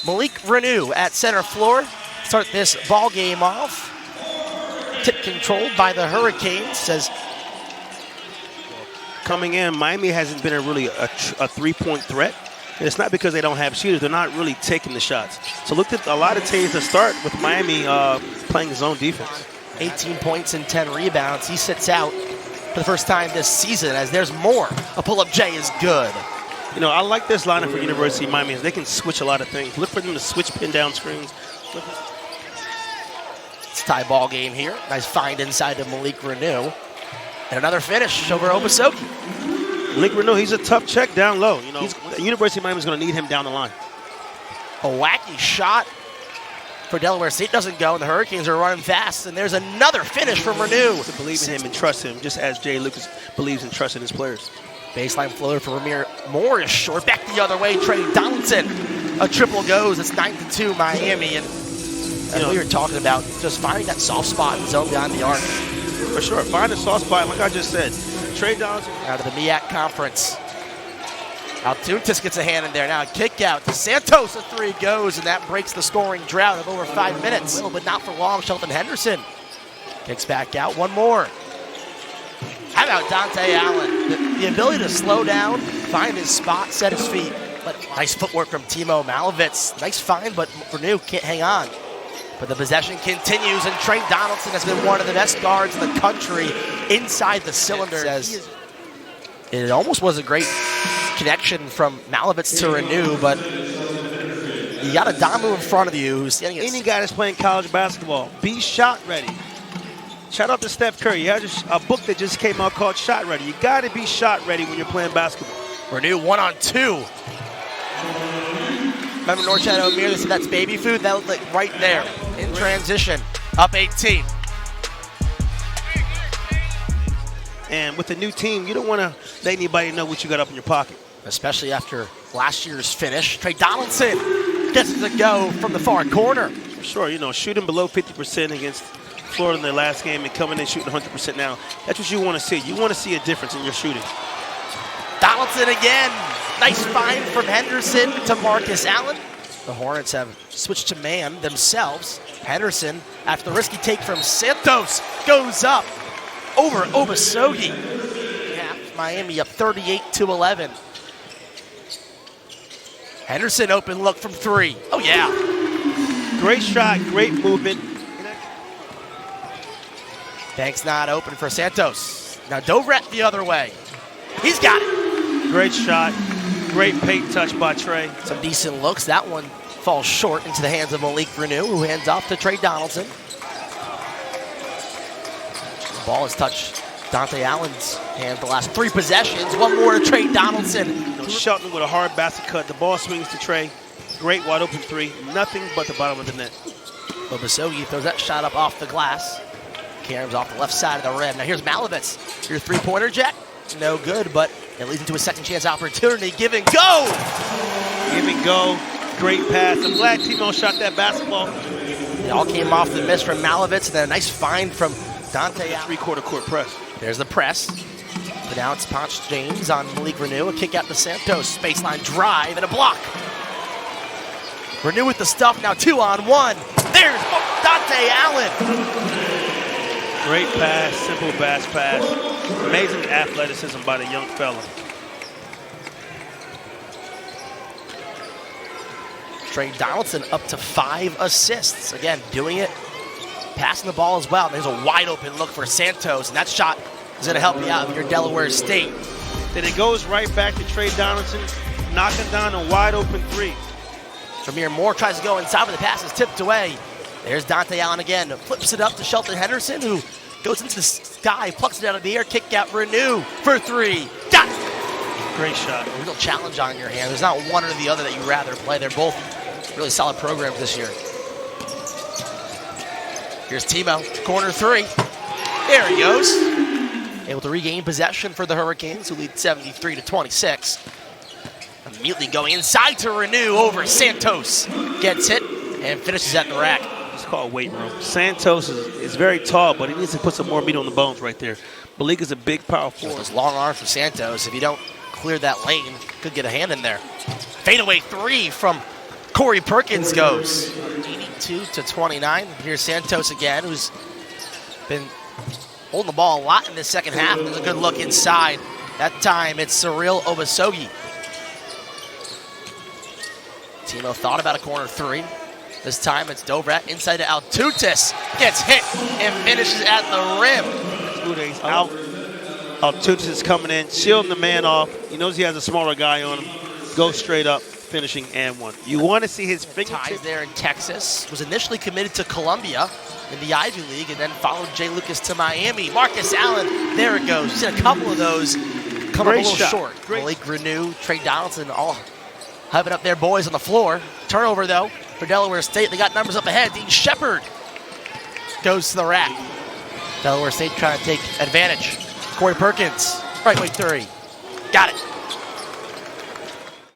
Malik Reneau at center floor. Start this ball game off. Tip controlled by the Hurricanes. Says coming in, Miami hasn't been really a three-point threat. And it's not because they don't have shooters. They're not really taking the shots. So look at a lot of teams that start with Miami playing zone defense. 18 points and 10 rebounds. He sits out for the first time this season as there's more. A pull-up J is good. You know, I like this lineup for University of Miami. They can switch a lot of things. Look for them to switch pin down screens. It's a tie ball game here. Nice find inside to Malik Reneau. And another finish over Obasogi. Malik Reneau, he's a tough check down low. You know, University of Miami is going to need him down the line. A wacky shot for Delaware State doesn't go, and the Hurricanes are running fast. And there's another finish from Reneau. To believe in him and trust him, just as Jay Lucas believes and trusts in his players. Baseline floater for Ramir Moore is short. Back the other way, Tre Donaldson. A triple goes. It's 9-2 Miami. And we were talking about just finding that soft spot in zone behind the arc. For sure. Find a soft spot, like I just said. Tre Donaldson. Out of the MEAC conference. Altuntas gets a hand in there. Now a kick out to Santos. A three goes, and that breaks the scoring drought of over 5 minutes. But not for long. Shelton Henderson kicks back out. One more. How about Dante Allen? The ability to slow down, find his spot, set his feet. But nice footwork from Timo Malovitz. Nice find, but Reneau can't hang on. But the possession continues, and Tre Donaldson has been one of the best guards in the country inside the cylinder. It almost was a great connection from Malovitz to Reneau, but you got a Damu in front of you who's standing. Any guy that's playing college basketball, be shot ready. Shout out to Steph Curry. He has a book that just came out called Shot Ready. You got to be shot ready when you're playing basketball. Reneau 1-on-2. Remember Norchad O'Meara? They said that's baby food. That looked like right there in transition. Up 18. And with a new team, you don't want to let anybody know what you got up in your pocket. Especially after last year's finish. Tre Donaldson gets it to go from the far corner. For sure, you know, shooting below 50% against Florida in their last game and coming in shooting 100% now. That's what you want to see. You want to see a difference in your shooting. Donaldson again. Nice find from Henderson to Marcus Allen. The Hornets have switched to man themselves. Henderson, after the risky take from Santos, goes up over Obasogi. Miami up 38-11. Henderson open look from three. Oh yeah. Great shot, great movement. Bank's not open for Santos. Now Dovret the other way. He's got it. Great shot. Great paint touch by Tre. Some decent looks. That one falls short into the hands of Malik Reneau, who hands off to Tre Donaldson. The ball has touched Dante Allen's hand the last 3 possessions. One more to Tre Donaldson. You know, Shelton with a hard basket cut. The ball swings to Tre. Great wide open three. Nothing but the bottom of the net. Obasogi throws that shot up off the glass. Karam's off the left side of the rim. Now here's Malovitz. Your three-pointer, Jack. No good, but it leads into a second chance opportunity. Give and go! Give and go. Great pass. I'm glad Timo shot that basketball. It all came off the miss from Malovitz, and then a nice find from Dante Allen. Three-quarter court press. There's the press. But now it's Ponch James on Malik Reneau. A kick out to Santos. Baseline drive and a block. Reneau with the stuff. Now 2-on-1. There's Dante Allen. Great pass, simple fast pass. Amazing athleticism by the young fella. Tre Donaldson up to 5 assists. Again, doing it, passing the ball as well. There's a wide open look for Santos, and that shot is going to help you out if you're Delaware State. Then it goes right back to Tre Donaldson, knocking down a wide open three. Ramir Moore tries to go inside, but the pass is tipped away. There's Dante Allen again, flips it up to Shelton Henderson, who goes into the sky, plucks it out of the air, kick out Reneau for 3. Got it! Great shot. A real challenge on your hand. There's not one or the other that you'd rather play. They're both really solid programs this year. Here's Timo, corner 3. There he goes. Able to regain possession for the Hurricanes, who lead 73-26. Immediately going inside to Reneau over Santos. Gets hit and finishes at the rack. It's called weight room. Santos is very tall, but he needs to put some more meat on the bones right there. Malik is a big power forward. Those long arms for Santos. If you don't clear that lane, could get a hand in there. Fadeaway 3 from Corey Perkins goes 82-29. Here's Santos again, who's been holding the ball a lot in the second half. There's a good look inside. That time it's Cyril Obasogi. Timo thought about a corner three. This time it's Dovrat inside to Altuntas. Gets hit and finishes at the rim. He's out. Altuntas is coming in, shielding the man off. He knows he has a smaller guy on him. Goes straight up, finishing and one. You want to see his fingertips. Ties there in Texas. Was initially committed to Columbia in the Ivy League and then followed Jay Lucas to Miami. Marcus Allen, there it goes. Seen a couple of those come up a little short. Malik Reneau, Tre Donaldson, all hyping up their boys on the floor. Turnover, though, for Delaware State. They got numbers up ahead. Dean Shepard goes to the rack. Delaware State trying to take advantage. Corey Perkins, right wing three. Got it.